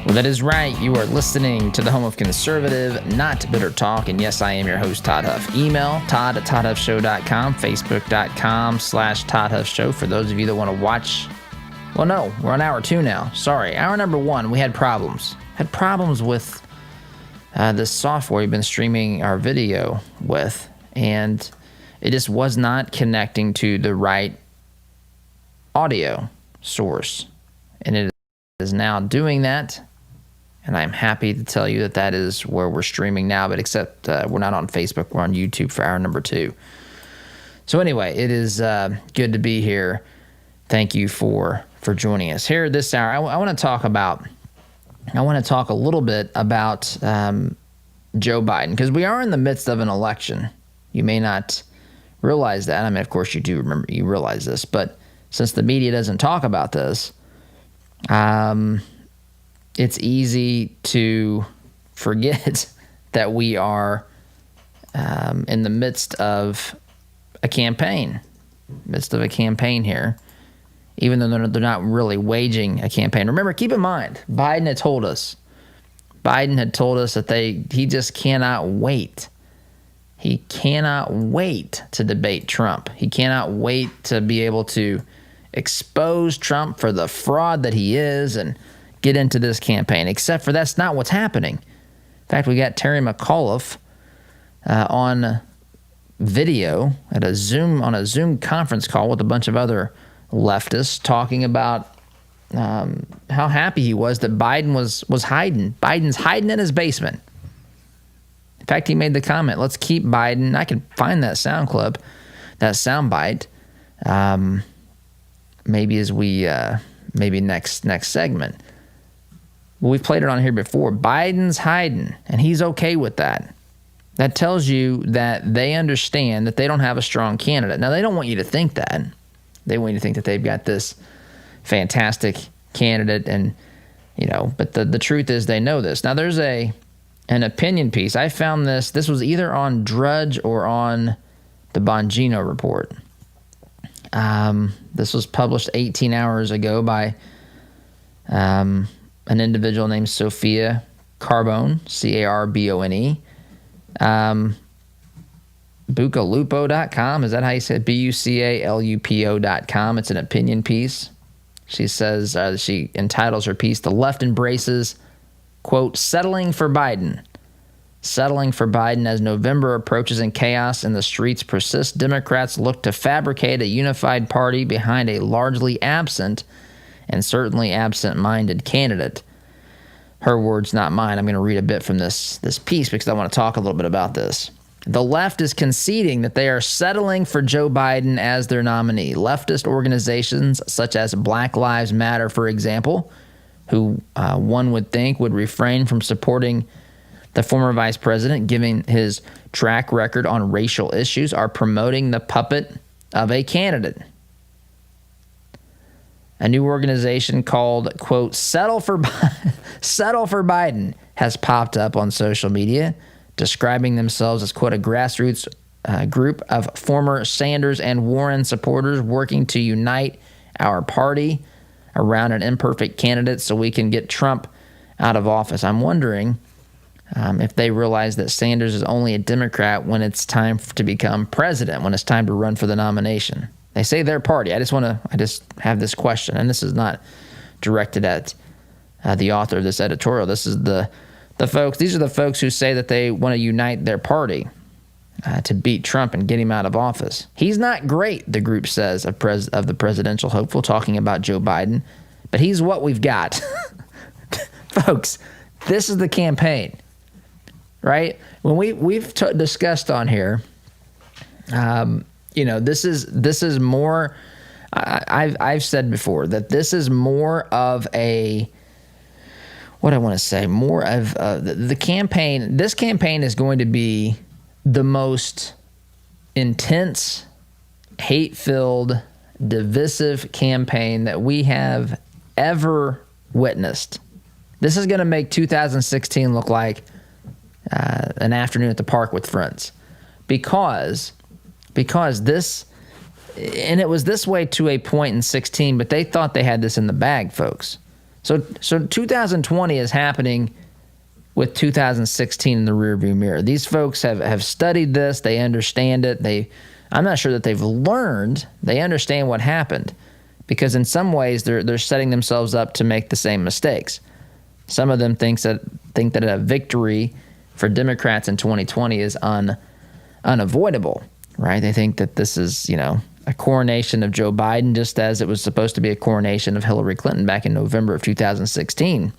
Well, that is right. You are listening to the home of conservative, not bitter talk. And yes, I am your host, Todd Huff. Email todd@toddhuffshow.com, facebook.com/Todd Huff Show for those of you that want to watch. Well, no, we're on hour 2 now. Sorry. Hour number 1, we had problems. Had problems with this software we've been streaming our video with, and it just was not connecting to the right audio source. And it is now doing that. And I'm happy to tell you that that is where we're streaming now, but except we're not on Facebook. We're on YouTube for hour number 2. So anyway, it is good to be here. Thank you for joining us. Here this hour, I want to talk a little bit about Joe Biden, because we are in the midst of an election. You may not realize that. I mean, of course, you realize this, but since the media doesn't talk about this, it's easy to forget that we are in the midst of a campaign here, even though they're not really waging a campaign. Remember, keep in mind, Biden had told us that he just cannot wait. He cannot wait to debate Trump. He cannot wait to be able to expose Trump for the fraud that he is and get into this campaign, except for that's not what's happening. In fact, we got Terry McAuliffe on video on a Zoom conference call with a bunch of other leftists talking about how happy he was that Biden was hiding. Biden's hiding in his basement. In fact, he made the comment, let's keep Biden. I can find that sound clip, that sound bite, maybe next segment. Well, we've played it on here before. Biden's hiding, and he's okay with that. That tells you that they understand that they don't have a strong candidate. Now, they don't want you to think that. They want you to think that they've got this fantastic candidate, and but the truth is they know this. Now, there's an opinion piece. I found this. This was either on Drudge or on the Bongino Report. This was published 18 hours ago by an individual named Sophia Carbone, Carbone. Bucalupo.com, is that how you say it? Bucalupo.com. It's an opinion piece. She says, she entitles her piece, "The Left Embraces, quote, settling for Biden. Settling for Biden as November approaches and chaos in the streets persists. Democrats look to fabricate a unified party behind a largely absent and certainly absent-minded candidate." Her words, not mine. I'm going to read a bit from this piece because I want to talk a little bit about this. The left is conceding that they are settling for Joe Biden as their nominee. Leftist organizations such as Black Lives Matter, for example, who one would think would refrain from supporting the former vice president, given his track record on racial issues, are promoting the puppet of a candidate. A new organization called, quote, Settle for Biden has popped up on social media, describing themselves as, quote, a grassroots group of former Sanders and Warren supporters working to unite our party around an imperfect candidate so we can get Trump out of office. I'm wondering if they realize that Sanders is only a Democrat when it's time to become president, when it's time to run for the nomination. They say their party. I just have this question, and this is not directed at the author of this editorial. This is the folks. These are the folks who say that they want to unite their party to beat Trump and get him out of office. He's not great, the group says, of the presidential hopeful, talking about Joe Biden, but he's what we've got. Folks, this is the campaign, right? When we've discussed on here, this is more. I've said before that this is more of a. What I want to say, more of the campaign. This campaign is going to be the most intense, hate-filled, divisive campaign that we have ever witnessed. This is going to make 2016 look like an afternoon at the park with friends, because this, and it was this way to a point in 16, but they thought they had this in the bag, folks. So 2020 is happening with 2016 in the rearview mirror. These folks have studied this. They understand it. I'm not sure that they've learned. They understand what happened, because in some ways they're setting themselves up to make the same mistakes. Some of them think that a victory for Democrats in 2020 is unavoidable, right? They think that this is, a coronation of Joe Biden, just as it was supposed to be a coronation of Hillary Clinton back in November of 2016.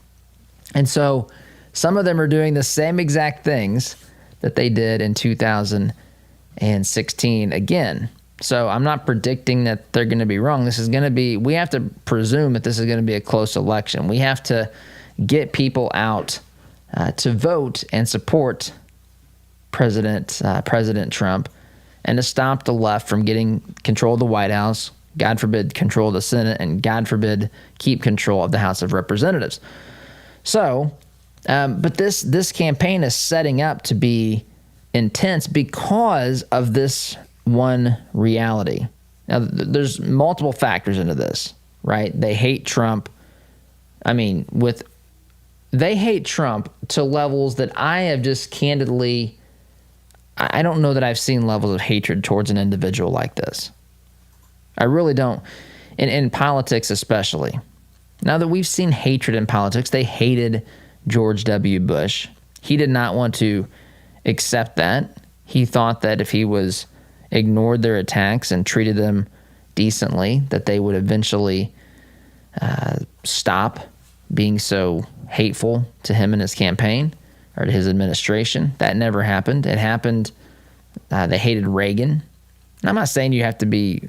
And so some of them are doing the same exact things that they did in 2016 again. So I'm not predicting that they're going to be wrong. We have to presume that this is going to be a close election. We have to get people out to vote and support President Trump, and to stop the left from getting control of the White House, God forbid control of the Senate, and God forbid keep control of the House of Representatives. So, but this campaign is setting up to be intense because of this one reality. Now, there's multiple factors into this, right? They hate Trump. They hate Trump to levels that I have just candidly, I don't know that I've seen levels of hatred towards an individual like this. I really don't. In politics especially. Now that we've seen hatred in politics, they hated George W. Bush. He did not want to accept that. He thought that if he was ignored their attacks and treated them decently, that they would eventually stop being so hateful to him and his campaign or to his administration. That never happened. It happened. They hated Reagan. And I'm not saying you have to be,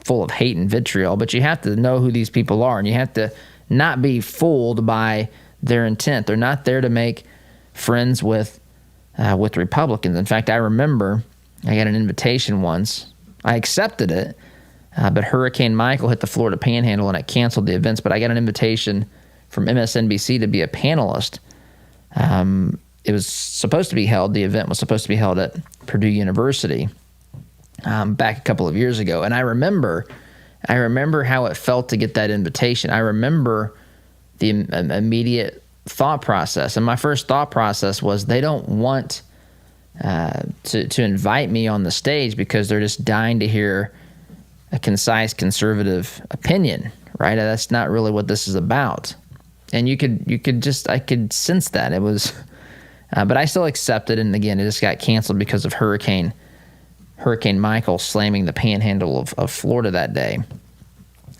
full of hate and vitriol, but you have to know who these people are, and you have to not be fooled by their intent. They're not there to make friends with Republicans. In fact, I remember I got an invitation once. I accepted it, but Hurricane Michael hit the Florida Panhandle and it canceled the events. But I got an invitation from MSNBC to be a panelist. It was supposed to be held. The event was supposed to be held at Purdue University back a couple of years ago, and I remember how it felt to get that invitation. I remember the immediate thought process, and my first thought process was they don't want to invite me on the stage because they're just dying to hear a concise conservative opinion, right? That's not really what this is about. And I could sense that it was, but I still accepted. And again, it just got canceled because of Hurricane Michael slamming the panhandle of Florida that day.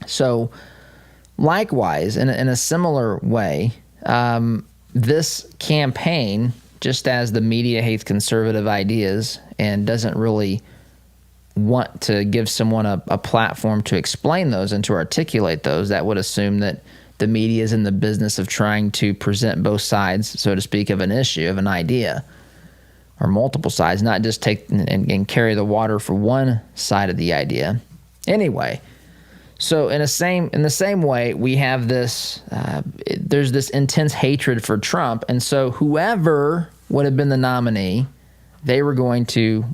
So likewise, in a similar way, this campaign, just as the media hates conservative ideas and doesn't really want to give someone a platform to explain those and to articulate those, that would assume that the media is in the business of trying to present both sides, so to speak, of an issue, of an idea, or multiple sides, not just take and carry the water for one side of the idea. Anyway, so in the same way, we have this, there's this intense hatred for Trump, and so whoever would have been the nominee, they were going to,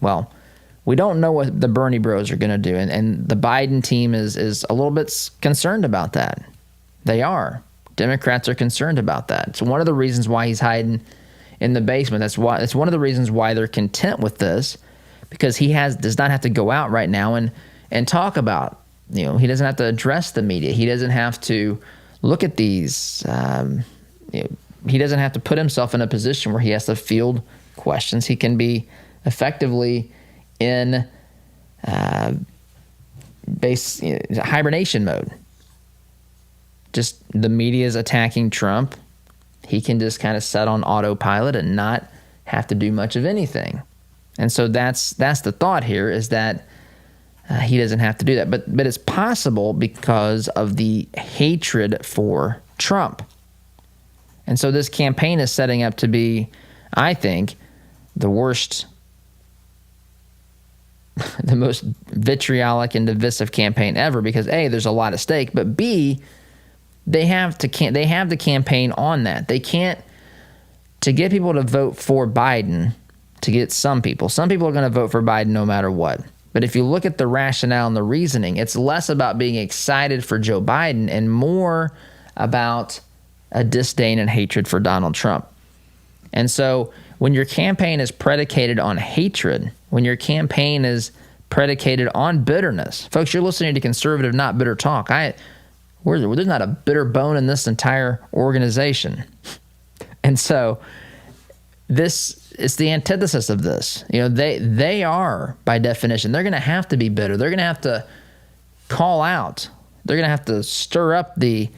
we don't know what the Bernie bros are going to do, and the Biden team is a little bit concerned about that. They are. Democrats are concerned about that. It's one of the reasons why he's hiding in the basement. It's one of the reasons why they're content with this, because he does not have to go out right now and talk about, he doesn't have to address the media. He doesn't have to look at these. He doesn't have to put himself in a position where he has to field questions. He can be effectively in hibernation mode. Just the media is attacking Trump. He can just kind of set on autopilot and not have to do much of anything. And so that's the thought here, is that he doesn't have to do that. But it's possible because of the hatred for Trump. And so this campaign is setting up to be, I think, the worst, the most vitriolic and divisive campaign ever, because A, there's a lot at stake, but B, they have the campaign on that. They can't, to get people to vote for Biden, to get some people are going to vote for Biden no matter what. But if you look at the rationale and the reasoning, it's less about being excited for Joe Biden and more about a disdain and hatred for Donald Trump. And so when your campaign is predicated on hatred, when your campaign is predicated on bitterness, folks, you're listening to Conservative Not Bitter Talk. There's not a bitter bone in this entire organization. And so this is the antithesis of this. They are, by definition, they're going to have to be bitter. They're going to have to call out. They're going to have to stir up the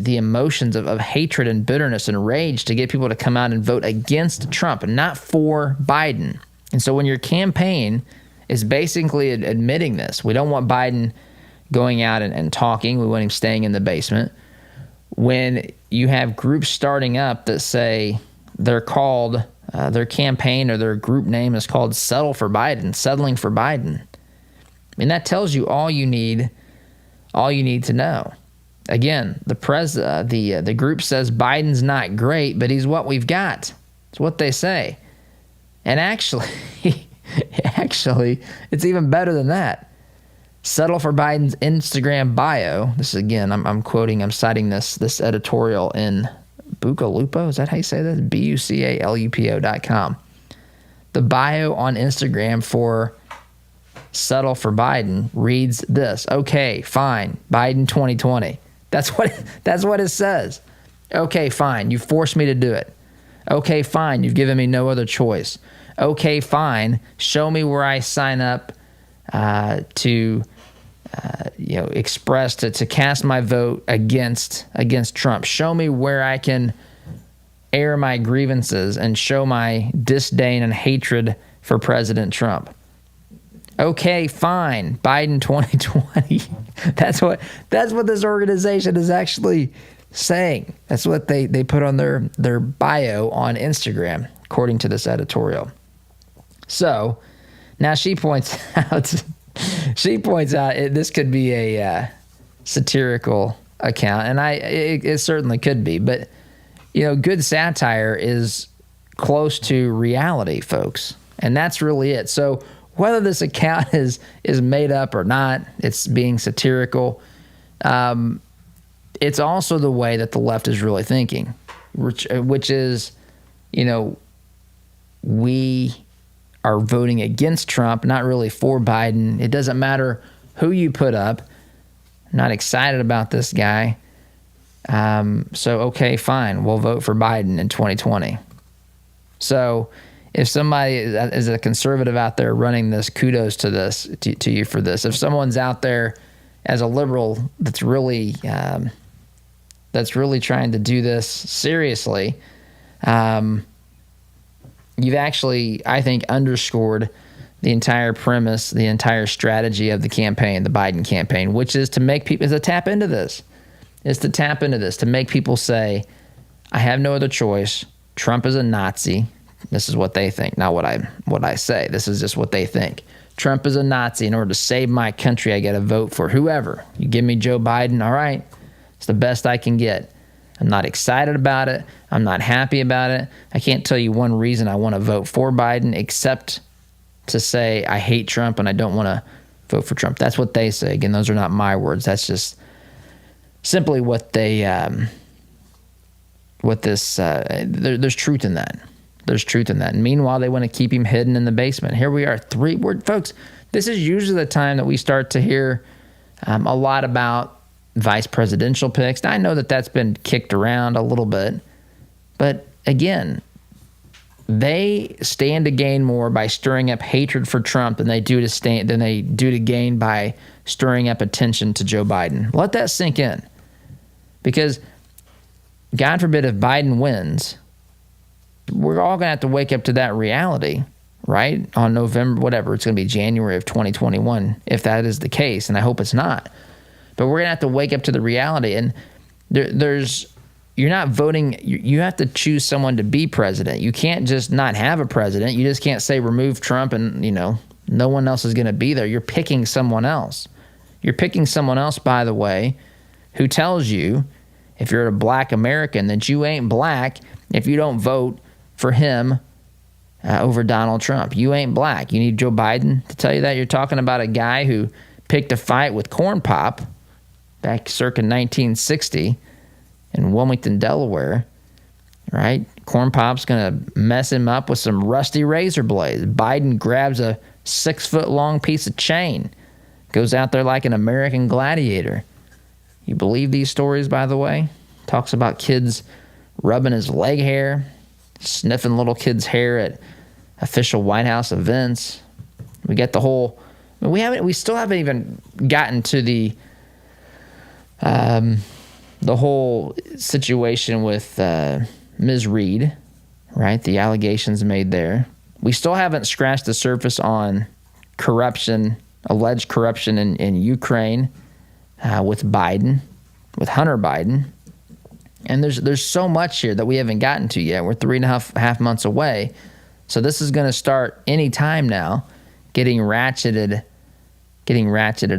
emotions of hatred and bitterness and rage to get people to come out and vote against Trump and not for Biden. And so when your campaign is basically admitting this, we don't want Biden going out and talking. We want him staying in the basement. When you have groups starting up that say they're called, their campaign or their group name is called Settling for Biden. I mean, that tells you all you need to know. Again, the group says Biden's not great, but he's what we've got. It's what they say. And actually, it's even better than that. Settle for Biden's Instagram bio. This is, again, I'm citing this editorial in Bucalupo. Is that how you say that? BUCALUPO.com. The bio on Instagram for Settle for Biden reads this: okay, fine, Biden 2020. That's what it says. Okay, fine, you forced me to do it. Okay, fine, you've given me no other choice. Okay, fine, show me where I sign up to express to cast my vote against Trump. Show me where I can air my grievances and show my disdain and hatred for President Trump. Okay, fine, Biden 2020. That's what this organization is actually saying. That's what they put on their bio on Instagram, according to this editorial. So now she points out this could be a satirical account, and it certainly could be. But good satire is close to reality, folks, and that's really it. So whether this account is made up or not, it's being satirical. It's also the way that the left is really thinking, which is, we are voting against Trump, not really for Biden. It doesn't matter who you put up. I'm not excited about this guy. So, okay, fine, we'll vote for Biden in 2020. So if somebody is a conservative out there running this, kudos to you for this. If someone's out there as a liberal that's really trying to do this seriously, you've actually, I think, underscored the entire premise, the entire strategy of the campaign, the Biden campaign, which is to tap into this, to make people say, I have no other choice. Trump is a Nazi. This is what they think, not what I say. This is just what they think. Trump is a Nazi. In order to save my country, I got to vote for whoever. You give me Joe Biden, all right. It's the best I can get. I'm not excited about it. I'm not happy about it. I can't tell you one reason I want to vote for Biden except to say I hate Trump and I don't want to vote for Trump. That's what they say. Again, those are not my words. That's just simply what they there's truth in that. There's truth in that. And meanwhile, they want to keep him hidden in the basement. Here we are, folks, this is usually the time that we start to hear a lot about vice presidential picks. I know that that's been kicked around a little bit. But again, they stand to gain more by stirring up hatred for Trump than they do to gain by stirring up attention to Joe Biden. Let that sink in. Because God forbid if Biden wins, we're all going to have to wake up to that reality, right? On November, whatever, it's going to be January of 2021, if that is the case, and I hope it's not. But we're going to have to wake up to the reality. And you're not voting, you have to choose someone to be president. You can't just not have a president. You just can't say remove Trump and, no one else is going to be there. You're picking someone else. You're picking someone else, by the way, who tells you, if you're a black American, that you ain't black if you don't vote for him over Donald Trump. You ain't black. You need Joe Biden to tell you that. You're talking about a guy who picked a fight with Corn Pop back circa 1960 in Wilmington, Delaware, right? Corn Pop's going to mess him up with some rusty razor blades. Biden grabs a 6-foot-long piece of chain, goes out there like an American gladiator. You believe these stories, by the way? Talks about kids rubbing his leg hair, sniffing little kids' hair at official White House events. We get the whole... We still haven't even gotten to the whole situation with Ms. Reed, right? The allegations made there. We still haven't scratched the surface on corruption, alleged corruption in Ukraine with Biden, with Hunter Biden. And there's so much here that we haven't gotten to yet. We're 3.5 months away. So this is going to start any time now, getting ratcheted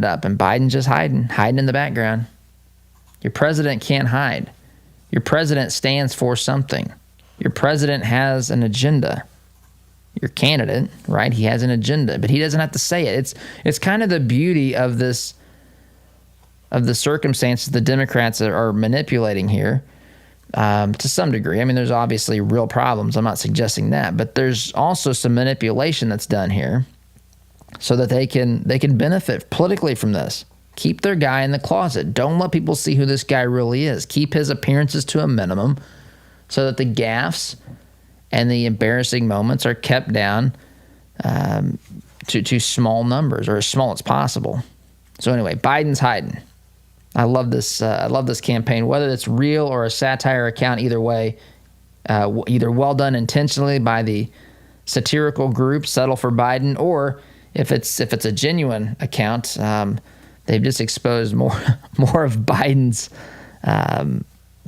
up. And Biden's just hiding in the background. Your president can't hide. Your president stands for something. Your president has an agenda. Your candidate, right? He has an agenda, but he doesn't have to say it. It's kind of the beauty of this, of the circumstances the Democrats are manipulating here, to some degree. I mean, there's obviously real problems. I'm not suggesting that, but there's also some manipulation that's done here so that they can benefit politically from this. Keep their guy in the closet. Don't let people see who this guy really is. Keep his appearances to a minimum so that the gaffes and the embarrassing moments are kept down to small numbers, or as small as possible. So anyway, Biden's hiding. I love this. I love this campaign, whether it's real or a satire account. Either way, either well done intentionally by the satirical group Settle for Biden, or if it's a genuine account, they've just exposed more of Biden's.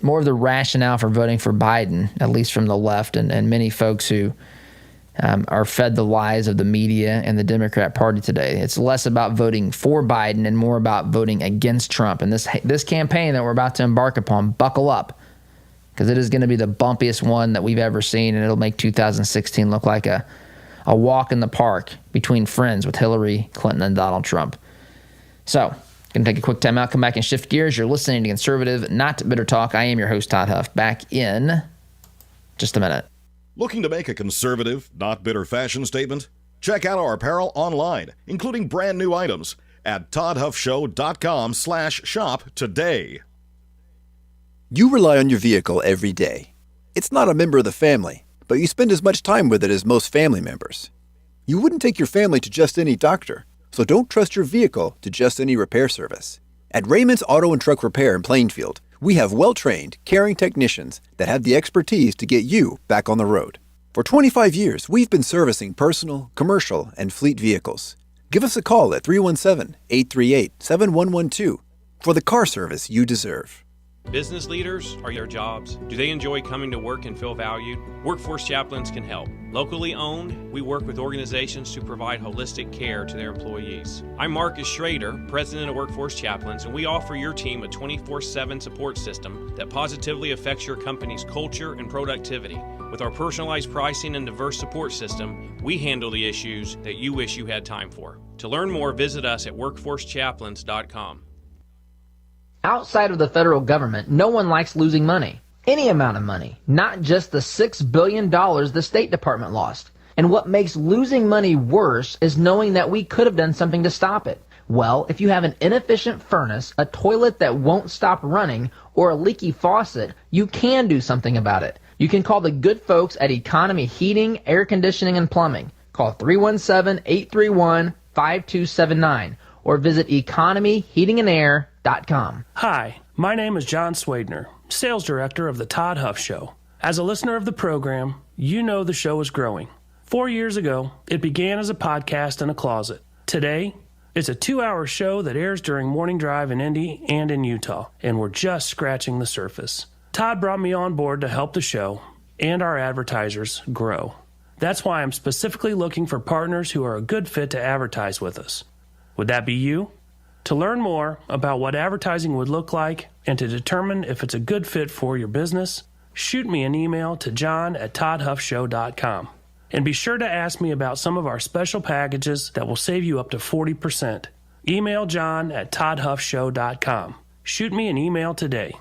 More of the rationale for voting for Biden, at least from the left and many folks who are fed the lies of the media and the Democrat Party today. It's less about voting for Biden and more about voting against Trump. And this campaign that we're about to embark upon, buckle up, because it is going to be the bumpiest one that we've ever seen, and it'll make 2016 look like a walk in the park between friends with Hillary Clinton and Donald Trump. So, going to take a quick time out, come back and shift gears. You're listening to Conservative, Not Bitter Talk. I am your host, Todd Huff. Back in just a minute. Looking to make a conservative, not bitter fashion statement? Check out our apparel online, including brand new items at toddhuffshow.com/shop today. You rely on your vehicle every day. It's not a member of the family, but you spend as much time with it as most family members. You wouldn't take your family to just any doctor, so don't trust your vehicle to just any repair service. At Raymond's Auto and Truck Repair in Plainfield, we have well-trained, caring technicians that have the expertise to get you back on the road. For 25 years, we've been servicing personal, commercial, and fleet vehicles. Give us a call at 317-838-7112 for the car service you deserve. Business leaders, are your jobs? Do they enjoy coming to work and feel valued? Workforce Chaplains can help. Locally owned, we work with organizations to provide holistic care to their employees. I'm Marcus Schrader, president of Workforce Chaplains, and we offer your team a 24/7 support system that positively affects your company's culture and productivity. With our personalized pricing and diverse support system, we handle the issues that you wish you had time for. To learn more, visit us at workforcechaplains.com. Outside of the federal government, no one likes losing money. Any amount of money, not just the $6 billion the State Department lost. And what makes losing money worse is knowing that we could have done something to stop it. Well, if you have an inefficient furnace, a toilet that won't stop running, or a leaky faucet, you can do something about it. You can call the good folks at Economy Heating, Air Conditioning, and Plumbing. Call 317-831-5279 or visit economyheatingandair.com. Hi, my name is John Swadner, Sales Director of the Todd Huff Show. As a listener of the program, you know the show is growing. 4 years ago, it began as a podcast in a closet. Today, it's a 2-hour show that airs during morning drive in Indy and in Utah, and we're just scratching the surface. Todd brought me on board to help the show and our advertisers grow. That's why I'm specifically looking for partners who are a good fit to advertise with us. Would that be you? To learn more about what advertising would look like and to determine if it's a good fit for your business, shoot me an email to john@toddhuffshow.com. And be sure to ask me about some of our special packages that will save you up to 40%. Email john@toddhuffshow.com. Shoot me an email today.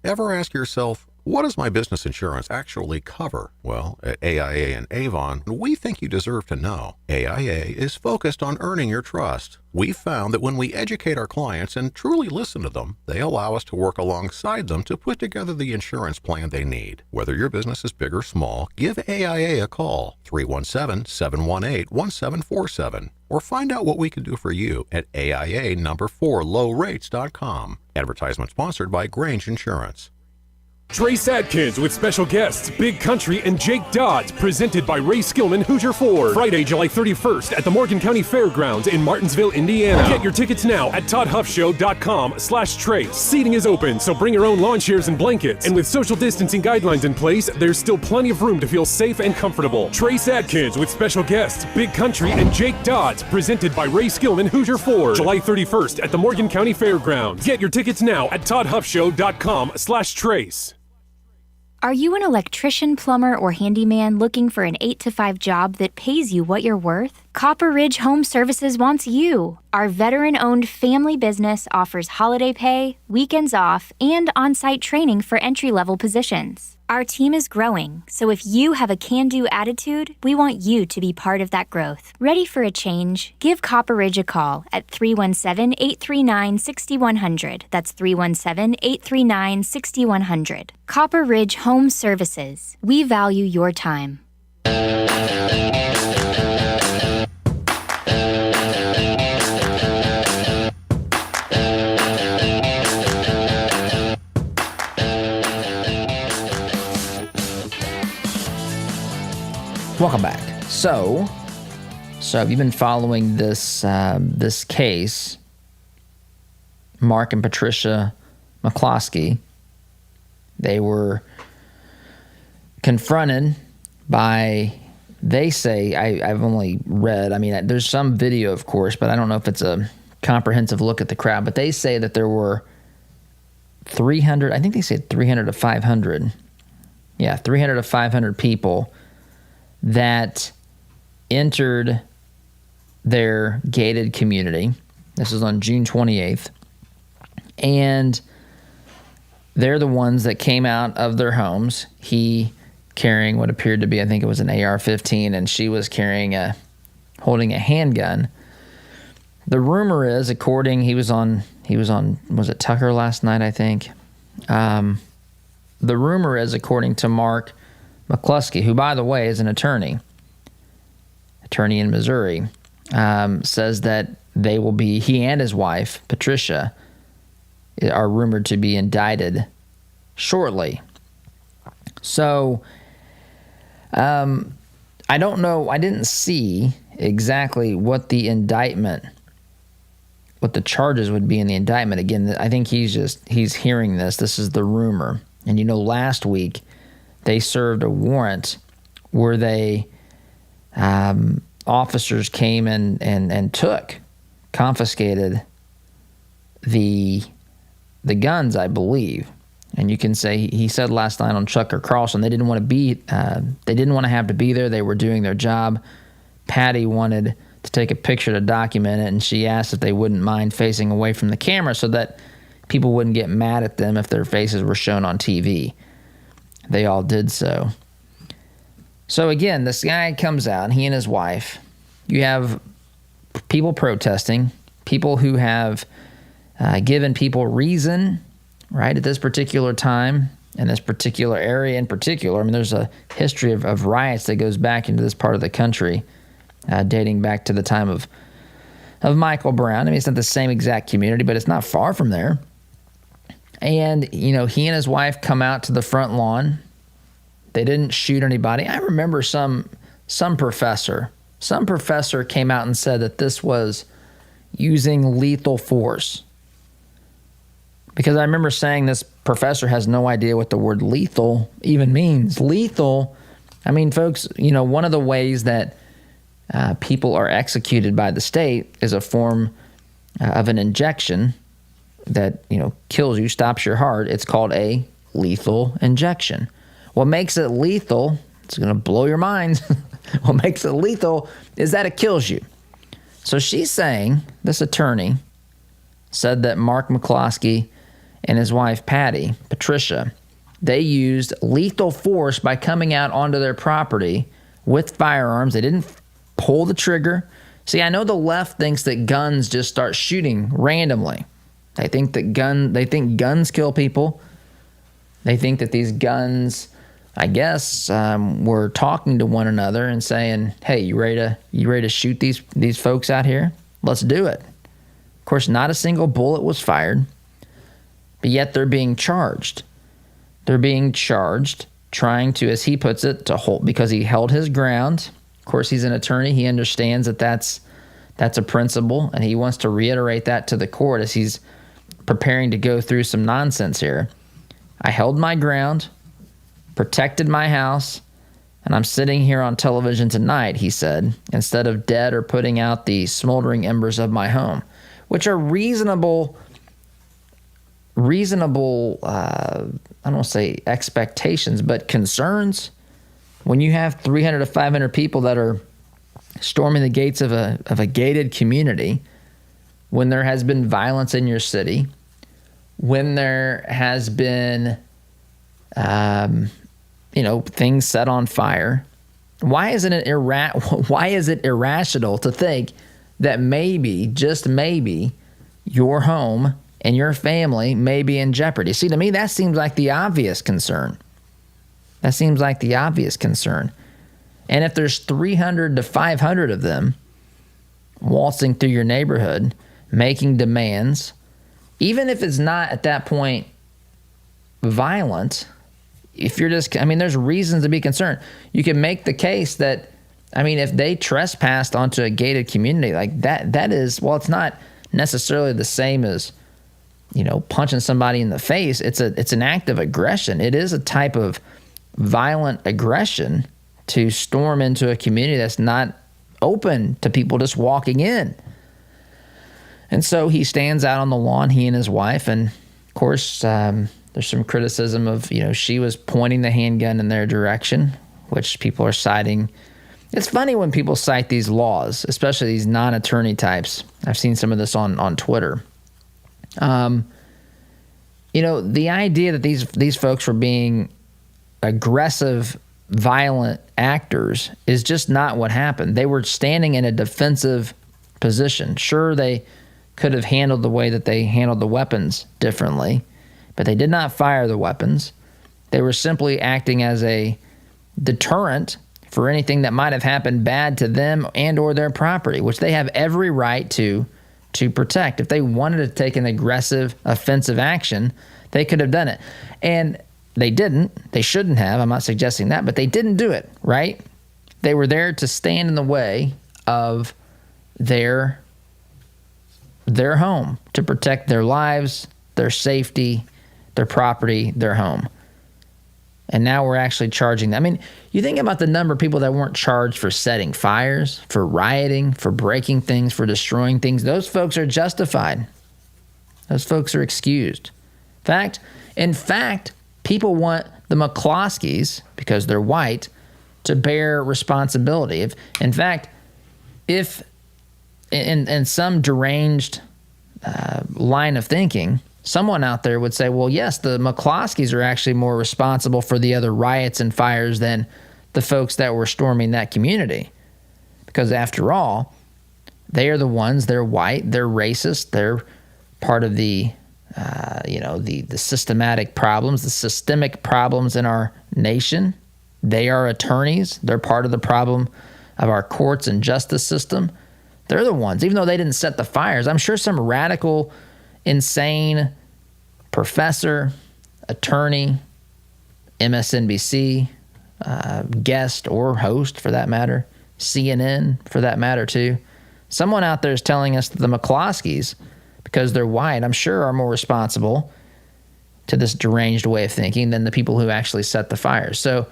Ever ask yourself, what does my business insurance actually cover? Well, at AIA and Avon, we think you deserve to know. AIA is focused on earning your trust. We've found that when we educate our clients and truly listen to them, they allow us to work alongside them to put together the insurance plan they need. Whether your business is big or small, give AIA a call, 317-718-1747, or find out what we can do for you at AIA4lowrates.com. Advertisement sponsored by Grange Insurance. Trace Adkins with special guests Big Country and Jake Dodds, presented by Ray Skillman Hoosier Ford. Friday, July 31st at the Morgan County Fairgrounds in Martinsville, Indiana. Get your tickets now at toddhuffshow.com/trace. Seating is open, so bring your own lawn chairs and blankets. And with social distancing guidelines in place, there's still plenty of room to feel safe and comfortable. Trace Adkins with special guests Big Country and Jake Dodds, presented by Ray Skillman Hoosier Ford. July 31st at the Morgan County Fairgrounds. Get your tickets now at toddhuffshow.com/trace. Are you an electrician, plumber, or handyman looking for an 8-to-5 job that pays you what you're worth? Copper Ridge Home Services wants you. Our veteran-owned family business offers holiday pay, weekends off, and on-site training for entry-level positions. Our team is growing, so if you have a can-do attitude, we want you to be part of that growth. Ready for a change? Give Copper Ridge a call at 317-839-6100. That's 317-839-6100. Copper Ridge Home Services. We value your time. Welcome back. So have you been following this case? Mark and Patricia McCloskey, they were confronted by, they say, I've only read, there's some video, of course, but I don't know if it's a comprehensive look at the crowd, but they say that there were 300, I think they said 300 to 500. Yeah, 300 to 500 people that entered their gated community. This was on June 28th. And they're the ones that came out of their homes. He carrying what appeared to be, I think it was an AR-15, and she was holding a handgun. The rumor is, he was on, was it Tucker last night, I think? The rumor is, according to Mark McCluskey, who, by the way, is an attorney in Missouri, says that he and his wife, Patricia, are rumored to be indicted shortly. So, I don't know, I didn't see exactly what the charges would be in the indictment. Again, I think he's hearing this. This is the rumor. And last week, they served a warrant where officers came and confiscated the guns, I believe. And you can say, he said last night on Chuck or Carlson, they didn't want to have to be there. They were doing their job. Patty wanted to take a picture to document it, and she asked if they wouldn't mind facing away from the camera so that people wouldn't get mad at them if their faces were shown on TV. They all did so. So again, this guy comes out, he and his wife. You have people protesting, people who have given people reason, right, at this particular time, in this particular area in particular. There's a history of riots that goes back into this part of the country, dating back to the time of Michael Brown. It's not the same exact community, but it's not far from there. And, he and his wife come out to the front lawn. They didn't shoot anybody. I remember some professor came out and said that this was using lethal force. Because I remember saying this professor has no idea what the word lethal even means. Lethal, folks, one of the ways that people are executed by the state is a form of an injection that, kills you, stops your heart. It's called a lethal injection. What makes it lethal, it's going to blow your mind. What makes it lethal is that it kills you. So she's saying, this attorney said that Mark McCloskey and his wife, Patricia, they used lethal force by coming out onto their property with firearms. They didn't pull the trigger. See, I know the left thinks that guns just start shooting randomly. They think guns kill people. They think that these guns, I guess, were talking to one another and saying, "Hey, you ready to shoot these folks out here? Let's do it." Of course, not a single bullet was fired, but yet they're being charged. They're being charged trying to, as he puts it, to hold, because he held his ground. Of course, he's an attorney. He understands that that's a principle, and he wants to reiterate that to the court as he's preparing to go through some nonsense here. I held my ground, protected my house, and I'm sitting here on television tonight, he said, instead of dead or putting out the smoldering embers of my home, which are reasonable, I don't want to say expectations, but concerns. When you have 300 to 500 people that are storming the gates of a gated community, when there has been violence in your city, when there has been, things set on fire, why is it irrational to think that maybe, just maybe, your home and your family may be in jeopardy? See, to me, that seems like the obvious concern. And if there's 300 to 500 of them waltzing through your neighborhood, making demands, even if it's not at that point violent, if you're just, there's reasons to be concerned. You can make the case that, if they trespassed onto a gated community like that is, well, it's not necessarily the same as, punching somebody in the face. It's an act of aggression. It is a type of violent aggression to storm into a community that's not open to people just walking in. And so he stands out on the lawn, he and his wife, and of course, there's some criticism of, she was pointing the handgun in their direction, which people are citing. It's funny when people cite these laws, especially these non-attorney types. I've seen some of this on Twitter. The idea that these folks were being aggressive, violent actors is just not what happened. They were standing in a defensive position. Sure, they could have handled the way that they handled the weapons differently, but they did not fire the weapons. They were simply acting as a deterrent for anything that might have happened bad to them and or their property, which they have every right to protect. If they wanted to take an aggressive, offensive action, they could have done it. And they didn't. They shouldn't have. I'm not suggesting that, but they didn't do it, right? They were there to stand in the way of their home, to protect their lives, their safety, their property, their home. And now we're actually charging them. You think about the number of people that weren't charged for setting fires, for rioting, for breaking things, for destroying things. Those folks are justified. Those folks are excused. In fact, people want the McCloskeys, because they're white, to bear responsibility. If in some deranged line of thinking, someone out there would say, well, yes, the McCloskeys are actually more responsible for the other riots and fires than the folks that were storming that community. Because after all, they are the ones, they're white, they're racist, they're part of the systematic problems, the systemic problems in our nation. They are attorneys. They're part of the problem of our courts and justice system. They're the ones, even though they didn't set the fires. I'm sure some radical, insane professor, attorney, MSNBC, guest or host for that matter, CNN for that matter too. Someone out there is telling us that the McCloskeys, because they're white, I'm sure are more responsible to this deranged way of thinking than the people who actually set the fires. So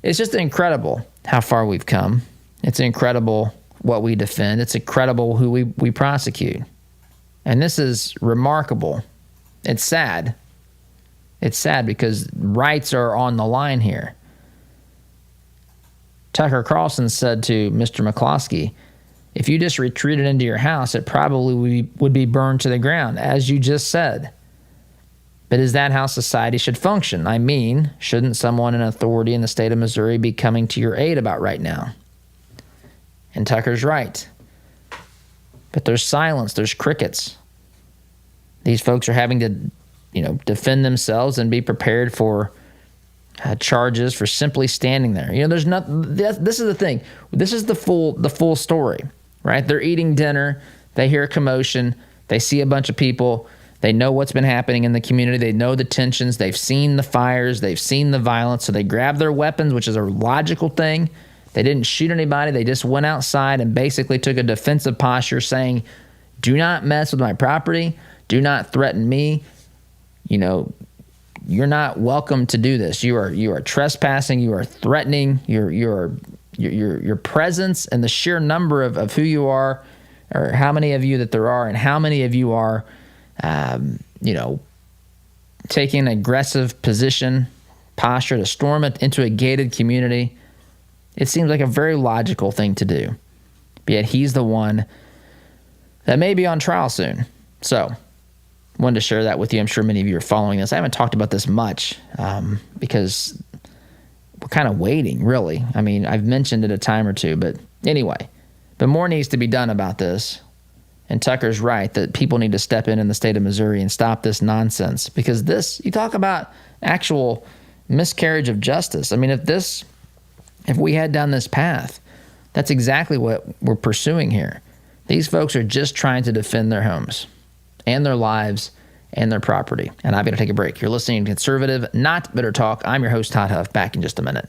it's just incredible how far we've come. It's incredible what we defend. It's incredible who we prosecute. And this is remarkable. It's sad. It's sad because rights are on the line here. Tucker Carlson said to Mr. McCloskey, If you just retreated into your house, it probably would be burned to the ground, as you just said. But is that how society should function? I mean, shouldn't someone in authority in the state of Missouri be coming to your aid about right now? And Tucker's right. But there's silence, there's crickets. These folks are having to, defend themselves and be prepared for charges for simply standing there. There's not. This is the thing. This is the full story, right? They're eating dinner. They hear a commotion. They see a bunch of people. They know what's been happening in the community. They know the tensions. They've seen the fires. They've seen the violence. So they grab their weapons, which is a logical thing. They didn't shoot anybody. They just went outside and basically took a defensive posture saying, do not mess with my property. Do not threaten me. You're not welcome to do this. You are trespassing. You are threatening. Your presence and the sheer number of who you are, or how many of you that there are, and how many of you are, taking an aggressive posture to storm it into a gated community. It seems like a very logical thing to do. But yet he's the one that may be on trial soon. So, wanted to share that with you. I'm sure many of you are following this. I haven't talked about this much because we're kind of waiting, really. I mean, I've mentioned it a time or two, but anyway. But more needs to be done about this. And Tucker's right that people need to step in the state of Missouri and stop this nonsense. Because this, you talk about actual miscarriage of justice. I mean, if we head down this path, that's exactly what we're pursuing here. These folks are just trying to defend their homes and their lives and their property. And I've got to take a break. You're listening to Conservative, Not Bitter Talk. I'm your host, Todd Huff. Back in just a minute.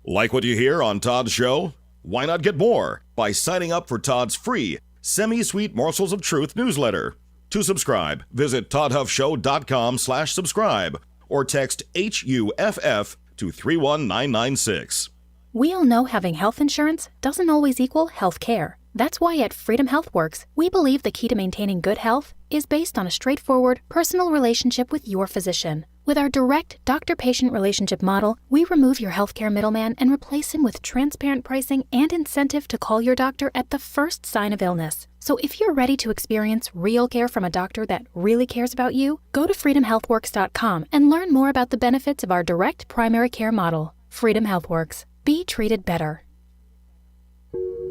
Like what you hear on Todd's show? Why not get more by signing up for Todd's free Semi-Sweet Morsels of Truth newsletter. To subscribe, visit toddhuffshow.com/subscribe or text HUFF to 31996. We all know having health insurance doesn't always equal health care. That's why at Freedom HealthWorks, we believe the key to maintaining good health is based on a straightforward, personal relationship with your physician. With our direct doctor-patient relationship model, we remove your healthcare middleman and replace him with transparent pricing and incentive to call your doctor at the first sign of illness. So if you're ready to experience real care from a doctor that really cares about you, go to freedomhealthworks.com and learn more about the benefits of our direct primary care model. Freedom HealthWorks. Be treated better.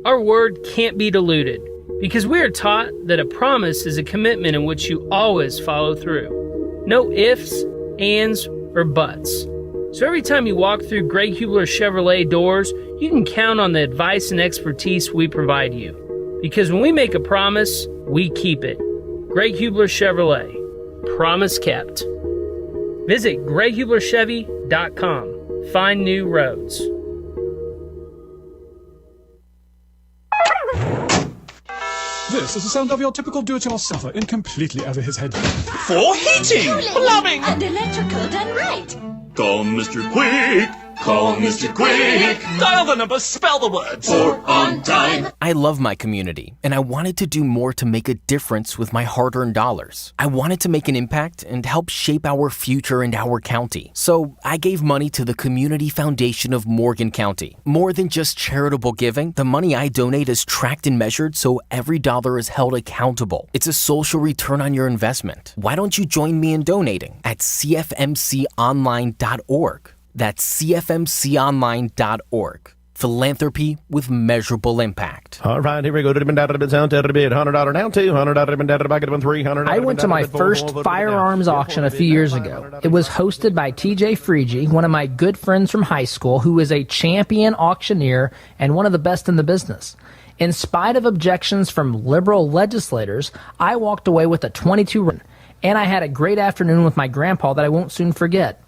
Our word can't be diluted because we are taught that a promise is a commitment in which you always follow through. No ifs, ands, or buts. So every time you walk through Greg Hubler Chevrolet doors, you can count on the advice and expertise we provide you. Because when we make a promise, we keep it. Greg Hubler Chevrolet. Promise kept. Visit GregHublerChevy.com. Find new roads. This is the sound of your typical do-it-yourselfer in completely over his head. For heating, plumbing, and electrical done right. Call Mr. Quick. Call Mr. Quick. Dial the number, spell the words. For on time. I love my community, and I wanted to do more to make a difference with my hard-earned dollars. I wanted to make an impact and help shape our future and our county. So I gave money to the Community Foundation of Morgan County. More than just charitable giving, the money I donate is tracked and measured so every dollar is held accountable. It's a social return on your investment. Why don't you join me in donating at cfmconline.org? That's cfmconline.org. Philanthropy with measurable impact. All right, here we go. $100 down, $200 down, $300. I went to my first firearms auction a few years ago. It was hosted by TJ Freege, one of my good friends from high school, who is a champion auctioneer and one of the best in the business. In spite of objections from liberal legislators, I walked away with a .22, and I had a great afternoon with my grandpa that I won't soon forget.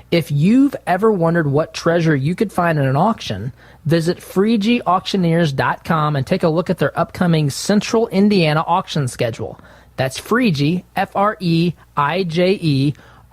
If you've ever wondered what treasure you could find in an auction, visit FreegeAuctioneers.com and take a look at their upcoming Central Indiana auction schedule. That's Freege, F-R-E-I-J-E,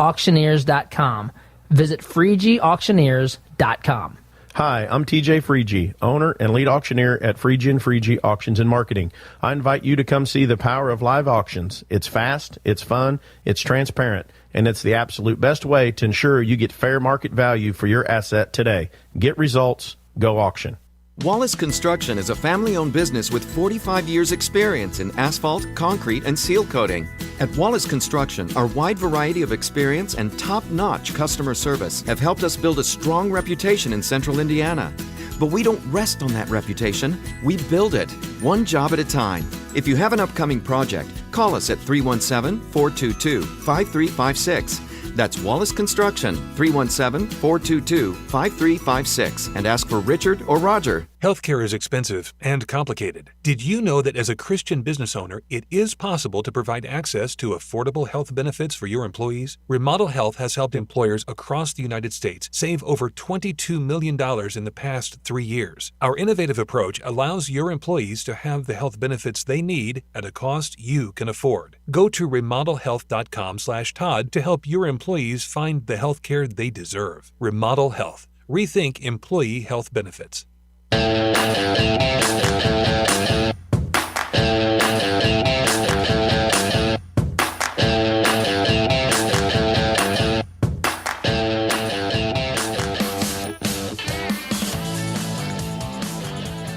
auctioneers.com. Visit FreegeAuctioneers.com. Hi, I'm TJ Freege, owner and lead auctioneer at Freege & Freege Auctions and Marketing. I invite you to come see the power of live auctions. It's fast, it's fun, it's transparent, and it's the absolute best way to ensure you get fair market value for your asset today. Get results, go auction. Wallace Construction is a family-owned business with 45 years' experience in asphalt, concrete, and seal coating. At Wallace Construction, our wide variety of experience and top-notch customer service have helped us build a strong reputation in central Indiana. But we don't rest on that reputation. We build it, one job at a time. If you have an upcoming project, call us at 317-422-5356. That's Wallace Construction, 317-422-5356, and ask for Richard or Roger. Healthcare is expensive and complicated. Did you know that as a Christian business owner, it is possible to provide access to affordable health benefits for your employees? Remodel Health has helped employers across the United States save over $22 million in the past 3 years. Our innovative approach allows your employees to have the health benefits they need at a cost you can afford. Go to remodelhealth.com/Todd to help your employees find the health care they deserve. Remodel Health. Rethink employee health benefits.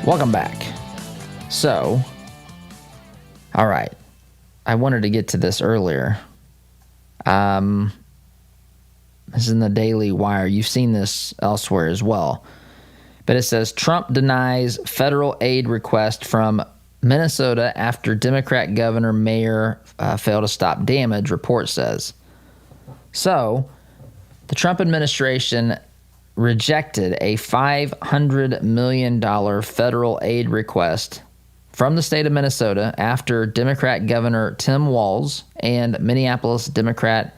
Welcome back. So, all right. I wanted to get to this earlier. This is in the Daily Wire. You've seen this elsewhere as well. But it says, Trump denies federal aid request from Minnesota after Democrat governor mayor failed to stop damage, report says. So, the Trump administration rejected a $500 million federal aid request from the state of Minnesota after Democrat Governor Tim Walz and Minneapolis Democrat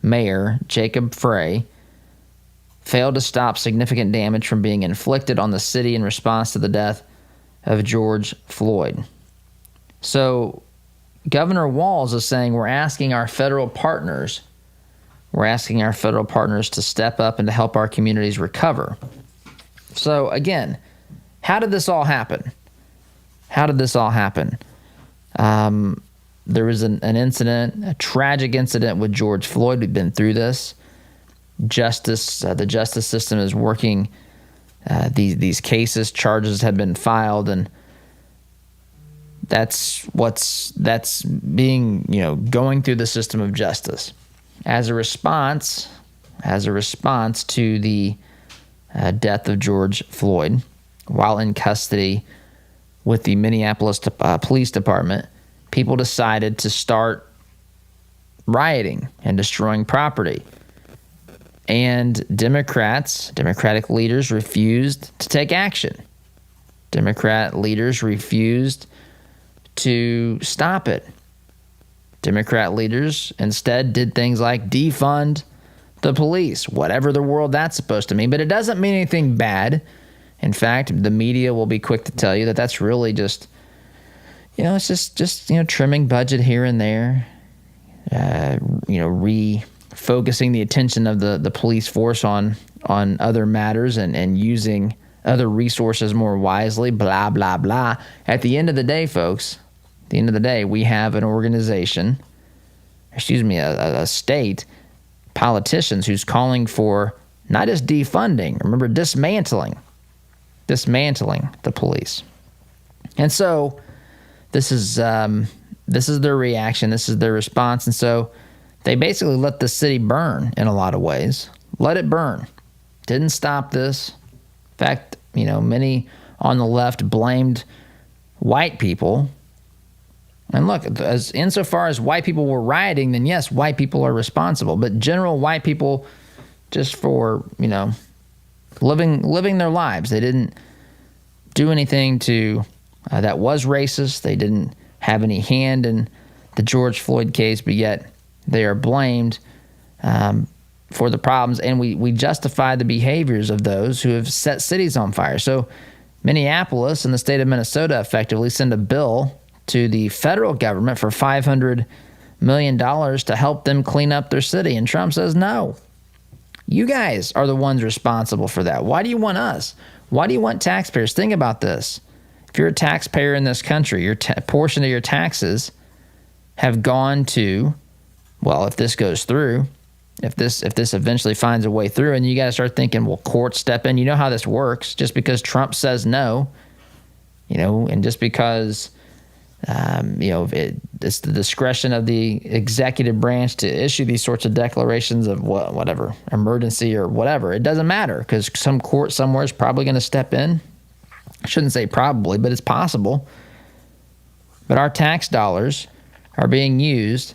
Mayor Jacob Frey failed to stop significant damage from being inflicted on the city in response to the death of George Floyd. So Governor Walz is saying we're asking our federal partners to step up and to help our communities recover. So again, how did this all happen? There was an incident, a tragic incident with George Floyd. We've been through this. The justice system is working. These cases, charges have been filed, and that's being, going through the system of justice. As a response to the death of George Floyd, while in custody with the Minneapolis Police Department, people decided to start rioting and destroying property. And Democratic leaders refused to take action. Democrat leaders refused to stop it. Democrat leaders instead did things like defund the police, whatever the world that's supposed to mean. But it doesn't mean anything bad. In fact, the media will be quick to tell you that that's really just, it's just trimming budget here and there, refocusing the attention of the police force on other matters and using other resources more wisely, blah, blah, blah. At the end of the day, folks, we have an organization, a state, politicians who's calling for not just defunding, remember, dismantling the police. And so this is their reaction, this is their response, and so they basically let the city burn in a lot of ways. Let it burn. Didn't stop this. In fact, many on the left blamed white people. And look, as insofar as white people were rioting, then yes, white people are responsible. But general white people, just for, living their lives, they didn't do anything that was racist. They didn't have any hand in the George Floyd case, but yet they are blamed for the problems, and we justify the behaviors of those who have set cities on fire. So Minneapolis and the state of Minnesota effectively send a bill to the federal government for $500 million to help them clean up their city. And Trump says, no, you guys are the ones responsible for that. Why do you want us? Why do you want taxpayers? Think about this. If you're a taxpayer in this country, your portion of your taxes have gone to, well, if this goes through, if this eventually finds a way through, and you got to start thinking, well, courts step in. You know how this works. Just because Trump says no, and just because it's the discretion of the executive branch to issue these sorts of declarations of whatever emergency or whatever. It doesn't matter, because some court somewhere is probably going to step in. I shouldn't say probably, but it's possible. But our tax dollars are being used,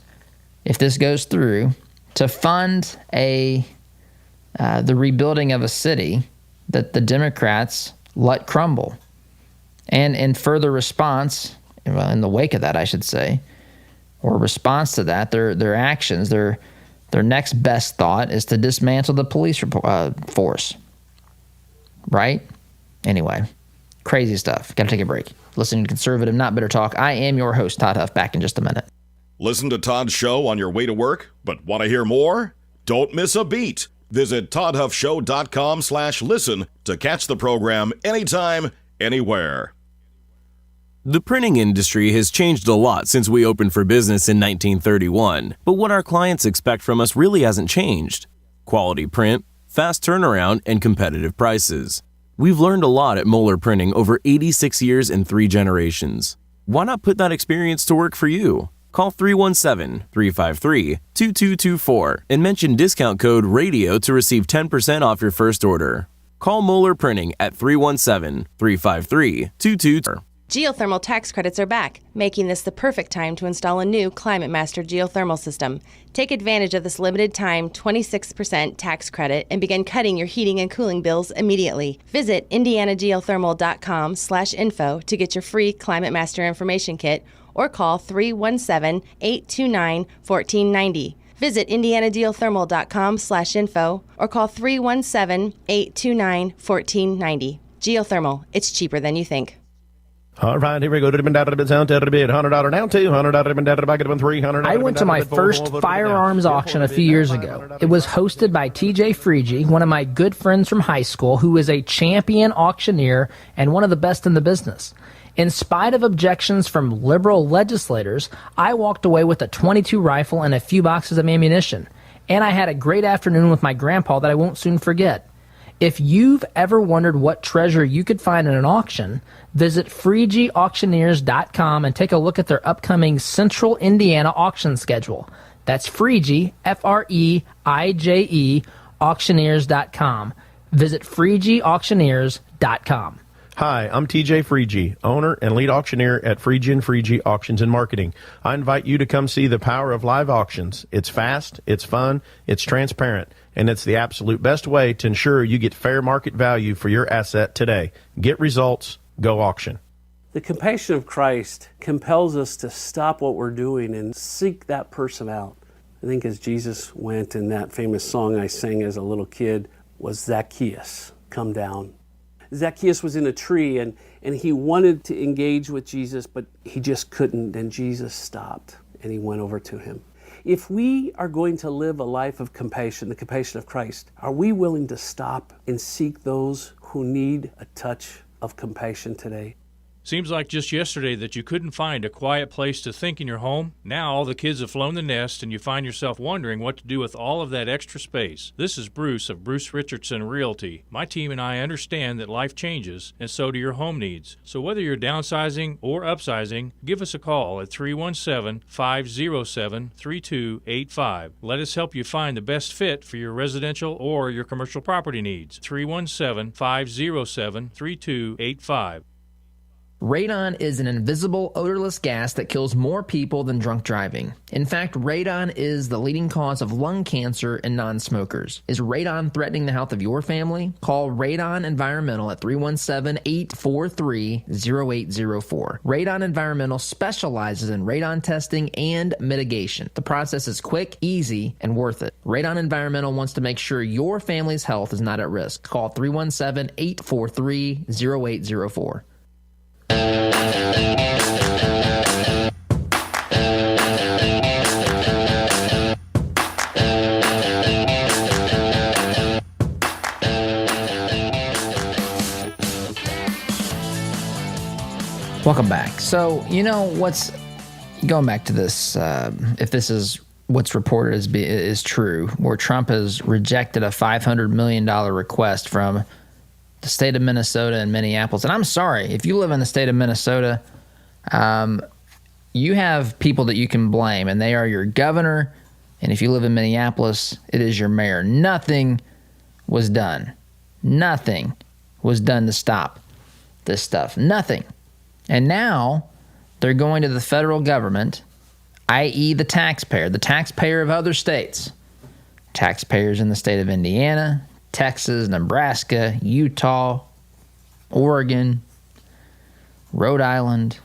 if this goes through, to fund the rebuilding of a city that the Democrats let crumble. And in further response, in the wake of that, I should say, or response to that, their actions, their next best thought is to dismantle the police force. Right? Anyway, crazy stuff. Got to take a break. Listening to Conservative Not Bitter Talk. I am your host, Todd Huff. Back in just a minute. Listen to Todd's show on your way to work, but want to hear more? Don't miss a beat. Visit toddhuffshow.com/listen to catch the program anytime, anywhere. The printing industry has changed a lot since we opened for business in 1931, but what our clients expect from us really hasn't changed. Quality print, fast turnaround, and competitive prices. We've learned a lot at Moeller Printing over 86 years and 3 generations. Why not put that experience to work for you? Call 317-353-2224 and mention discount code RADIO to receive 10% off your first order. Call Moeller Printing at 317-353-2224. Geothermal tax credits are back, making this the perfect time to install a new Climate Master geothermal system. Take advantage of this limited time 26% tax credit and begin cutting your heating and cooling bills immediately. Visit indianageothermal.com/info to get your free Climate Master information kit, or call 317-829-1490. Visit indianageothermal.com/info or call 317-829-1490. Geothermal, it's cheaper than you think. All right, here we go. $100 down, $200 back up, $300. I went to my first firearms auction a few years ago. It was hosted by TJ Freegee, one of my good friends from high school, who is a champion auctioneer and one of the best in the business. In spite of objections from liberal legislators, I walked away with a .22 rifle and a few boxes of ammunition. And I had a great afternoon with my grandpa that I won't soon forget. If you've ever wondered what treasure you could find in an auction, visit FreegeeAuctioneers.com and take a look at their upcoming Central Indiana auction schedule. That's Freegee, F-R-E-I-J-E, auctioneers.com. Visit FreegeeAuctioneers.com. Hi, I'm TJ Freegee, owner and lead auctioneer at Freegee Auctions and Marketing. I invite you to come see the power of live auctions. It's fast, it's fun, it's transparent, and it's the absolute best way to ensure you get fair market value for your asset today. Get results, go auction. The compassion of Christ compels us to stop what we're doing and seek that person out. I think as Jesus went, in that famous song I sang as a little kid was Zacchaeus, come down. Zacchaeus was in a tree and he wanted to engage with Jesus, but he just couldn't, and Jesus stopped and he went over to him. If we are going to live a life of compassion, the compassion of Christ, are we willing to stop and seek those who need a touch of compassion today? Seems like just yesterday that you couldn't find a quiet place to think in your home. Now all the kids have flown the nest and you find yourself wondering what to do with all of that extra space. This is Bruce of Bruce Richardson Realty. My team and I understand that life changes, and so do your home needs. So whether you're downsizing or upsizing, give us a call at 317-507-3285. Let us help you find the best fit for your residential or your commercial property needs. 317-507-3285. Radon is an invisible, odorless gas that kills more people than drunk driving. In fact, radon is the leading cause of lung cancer in non-smokers. Is radon threatening the health of your family? Call Radon Environmental at 317-843-0804. Radon Environmental specializes in radon testing and mitigation. The process is quick, easy, and worth it. Radon Environmental wants to make sure your family's health is not at risk. Call 317-843-0804. Welcome back. So, what's going back to this, if this is what's reported is true, where Trump has rejected a $500 million request from the state of Minnesota and Minneapolis. And I'm sorry, if you live in the state of Minnesota, you have people that you can blame, and they are your governor. And if you live in Minneapolis, it is your mayor. Nothing was done. Nothing was done to stop this stuff. Nothing. And now they're going to the federal government, i.e. the taxpayer of other states, taxpayers in the state of Indiana, Texas, Nebraska, Utah, Oregon, Rhode Island,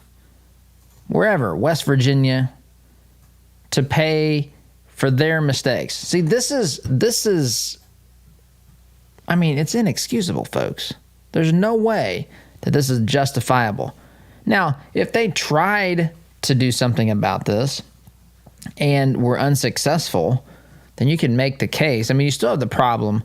wherever, West Virginia, to pay for their mistakes. See, this is, I mean, it's inexcusable, folks. There's no way that this is justifiable. Now, if they tried to do something about this and were unsuccessful, then you can make the case. I mean, you still have the problem.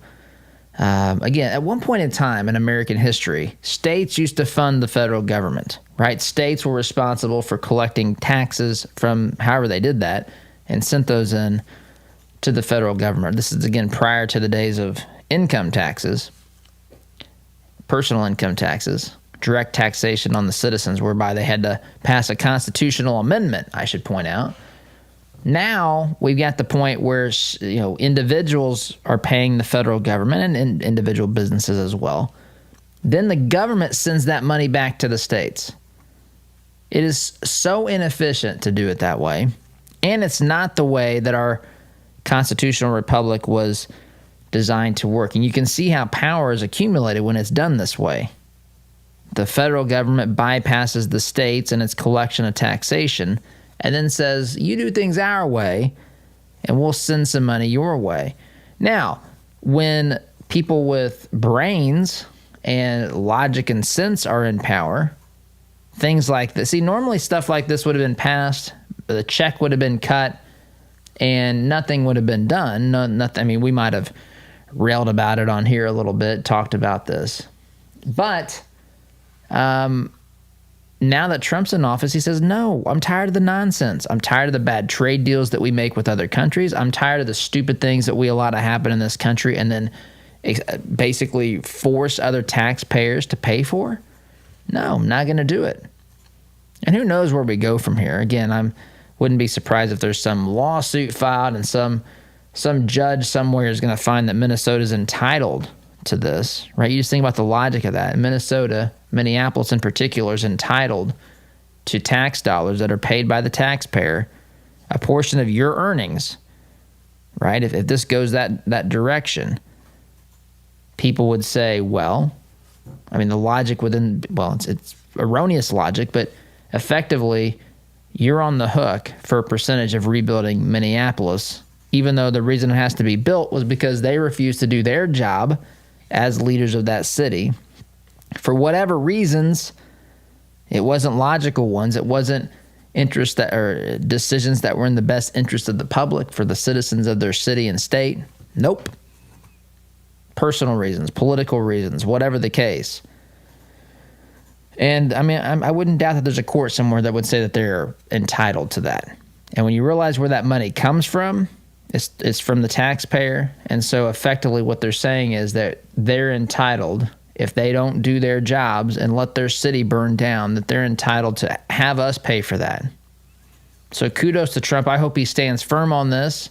Again, at one point in time in American history, states used to fund the federal government, right? States were responsible for collecting taxes from however they did that and sent those in to the federal government. This is, again, prior to the days of income taxes, personal income taxes, direct taxation on the citizens, whereby they had to pass a constitutional amendment, I should point out. Now we've got the point where, you know, individuals are paying the federal government and individual businesses as well. Then the government sends that money back to the states. It is so inefficient to do it that way, and it's not the way that our constitutional republic was designed to work. And you can see how power is accumulated when it's done this way. The federal government bypasses the states and its collection of taxation and then says, you do things our way and we'll send some money your way. Now, when people with brains and logic and sense are in power, things like this. See, normally stuff like this would have been passed, the check would have been cut, and nothing would have been done. Nothing. I mean, we might have railed about it on here a little bit, talked about this. But now that Trump's in office, he says, no, I'm tired of the nonsense. I'm tired of the bad trade deals that we make with other countries. I'm tired of the stupid things that we allow to happen in this country and then basically force other taxpayers to pay for. No, I'm not going to do it. And who knows where we go from here. Again, I wouldn't be surprised if there's some lawsuit filed and some judge somewhere is going to find that Minnesota's entitled to this, right? You just think about the logic of that. Minnesota, Minneapolis in particular, is entitled to tax dollars that are paid by the taxpayer, a portion of your earnings, right? If this goes that direction, people would say, well, I mean, the logic within, well, it's erroneous logic, but effectively, you're on the hook for a percentage of rebuilding Minneapolis, even though the reason it has to be built was because they refused to do their job as leaders of that city. For whatever reasons, it wasn't logical ones. It wasn't decisions that were in the best interest of the public for the citizens of their city and state. Nope. Personal reasons, political reasons, whatever the case. And I mean, I wouldn't doubt that there's a court somewhere that would say that they're entitled to that. And when you realize where that money comes from, it's from the taxpayer. And so effectively what they're saying is that they're entitled, if they don't do their jobs and let their city burn down, that they're entitled to have us pay for that. So kudos to Trump. I hope he stands firm on this,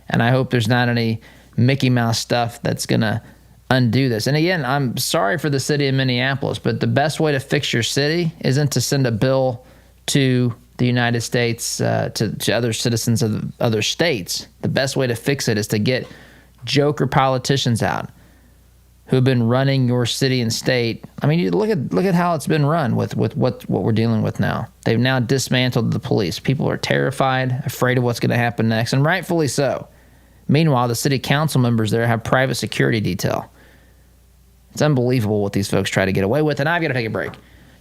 and I hope there's not any Mickey Mouse stuff that's going to undo this. And again, I'm sorry for the city of Minneapolis, but the best way to fix your city isn't to send a bill to the United States, to other citizens of other states. The best way to fix it is to get joker politicians out who have been running your city and state. I mean, you look at how it's been run with what we're dealing with now. They've now dismantled the police. People are terrified, afraid of what's going to happen next, and rightfully so. Meanwhile, the city council members there have private security detail. It's unbelievable what these folks try to get away with, and I've got to take a break.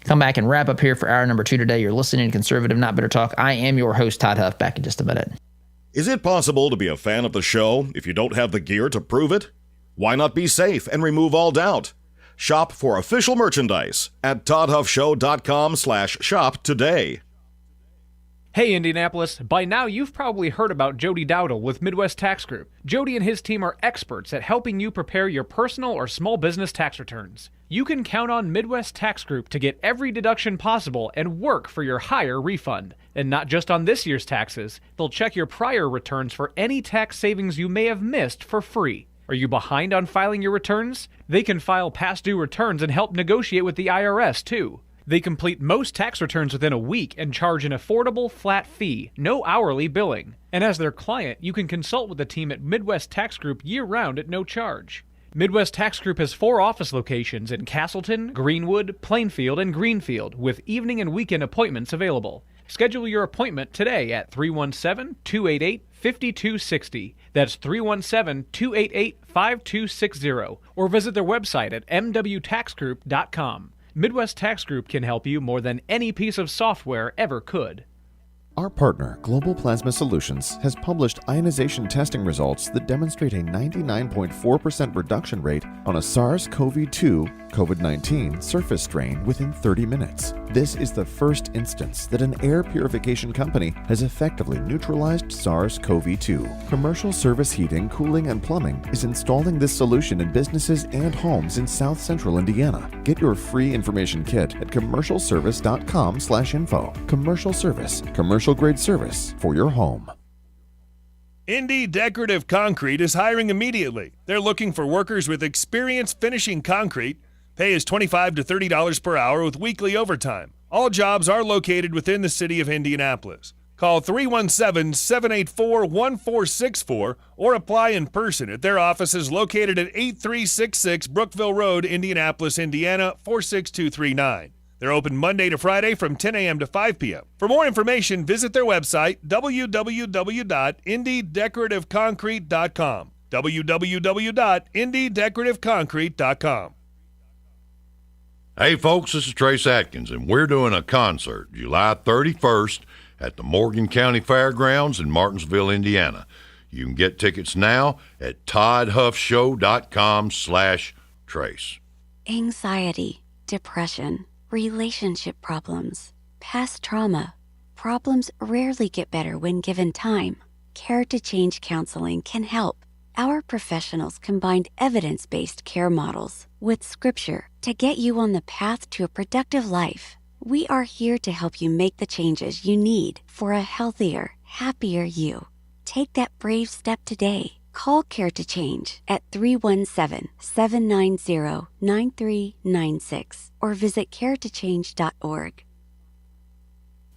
Come back and wrap up here for hour number 2 today. You're listening to Conservative Not Bitter Talk. I am your host, Todd Huff. Back in just a minute. Is it possible to be a fan of the show if you don't have the gear to prove it? Why not be safe and remove all doubt? Shop for official merchandise at ToddHuffShow.com/shop today. Hey Indianapolis, by now you've probably heard about Jody Dowdle with Midwest Tax Group. Jody and his team are experts at helping you prepare your personal or small business tax returns. You can count on Midwest Tax Group to get every deduction possible and work for your higher refund. And not just on this year's taxes, they'll check your prior returns for any tax savings you may have missed for free. Are you behind on filing your returns? They can file past due returns and help negotiate with the IRS too. They complete most tax returns within a week and charge an affordable flat fee, no hourly billing. And as their client, you can consult with the team at Midwest Tax Group year-round at no charge. Midwest Tax Group has 4 office locations in Castleton, Greenwood, Plainfield, and Greenfield, with evening and weekend appointments available. Schedule your appointment today at 317-288-5260. That's 317-288-5260. Or visit their website at mwtaxgroup.com. Midwest Tax Group can help you more than any piece of software ever could. Our partner, Global Plasma Solutions, has published ionization testing results that demonstrate a 99.4% reduction rate on a SARS-CoV-2 COVID-19 surface strain within 30 minutes. This is the first instance that an air purification company has effectively neutralized SARS-CoV-2. Commercial Service Heating, Cooling, and Plumbing is installing this solution in businesses and homes in South Central Indiana. Get your free information kit at commercialservice.com/info. Commercial Service, commercial-grade service for your home. Indy Decorative Concrete is hiring immediately. They're looking for workers with experience finishing concrete. Pay is $25 to $30 per hour with weekly overtime. All jobs are located within the city of Indianapolis. Call 317-784-1464 or apply in person at their offices located at 8366 Brookville Road, Indianapolis, Indiana, 46239. They're open Monday to Friday from 10 a.m. to 5 p.m. For more information, visit their website, www.indydecorativeconcrete.com. www.indydecorativeconcrete.com. Hey folks, this is Trace Atkins, and we're doing a concert July 31st at the Morgan County Fairgrounds in Martinsville, Indiana. You can get tickets now at toddhuffshow.com/trace. Anxiety, depression, relationship problems, past trauma. Problems rarely get better when given time. Care to Change Counseling can help. Our professionals combined evidence-based care models with scripture to get you on the path to a productive life. We are here to help you make the changes you need for a healthier, happier you. Take that brave step today. Call Care to Change at 317-790-9396 or visit caretochange.org.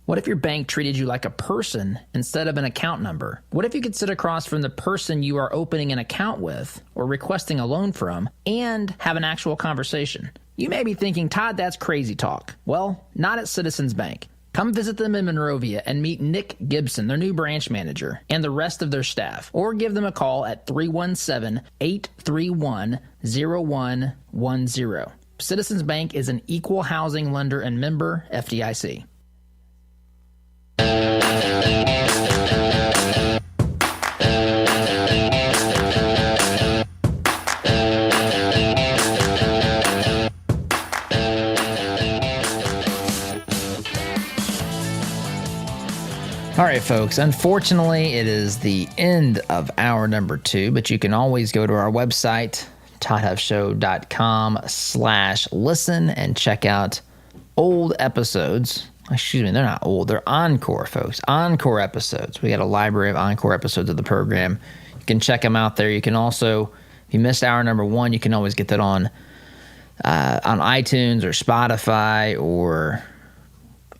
What if your bank treated you like a person instead of an account number? What if you could sit across from the person you are opening an account with or requesting a loan from and have an actual conversation? You may be thinking, Todd, that's crazy talk. Well, not at Citizens Bank. Come visit them in Monrovia and meet Nick Gibson, their new branch manager, and the rest of their staff. Or give them a call at 317-831-0110. Citizens Bank is an equal housing lender and member FDIC. All right, folks, unfortunately, it is the end of hour number 2, but you can always go to our website, toddhuffshow.com/listen, and check out old episodes. Excuse me, they're not old. They're encore, folks. Encore episodes. We got a library of encore episodes of the program. You can check them out there. You can also, if you missed hour number 1, you can always get that on iTunes or Spotify or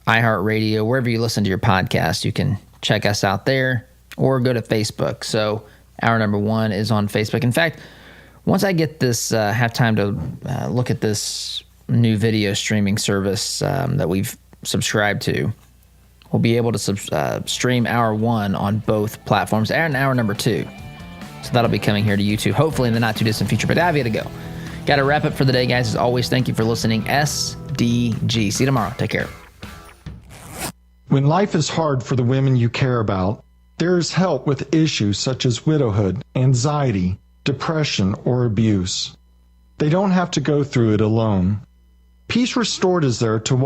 iHeartRadio, wherever you listen to your podcast. You can check us out there or go to Facebook. So hour number 1 is on Facebook. In fact, once I get this, have time to look at this new video streaming service that we've subscribed to, we'll be able to stream hour 1 on both platforms and hour number 2. So that'll be coming here to YouTube, hopefully in the not too distant future. But I've got to go. Got to wrap up for the day, guys. As always, thank you for listening. SDG. See you tomorrow. Take care. When life is hard for the women you care about, there is help with issues such as widowhood, anxiety, depression, or abuse. They don't have to go through it alone. Peace Restored is there to walk with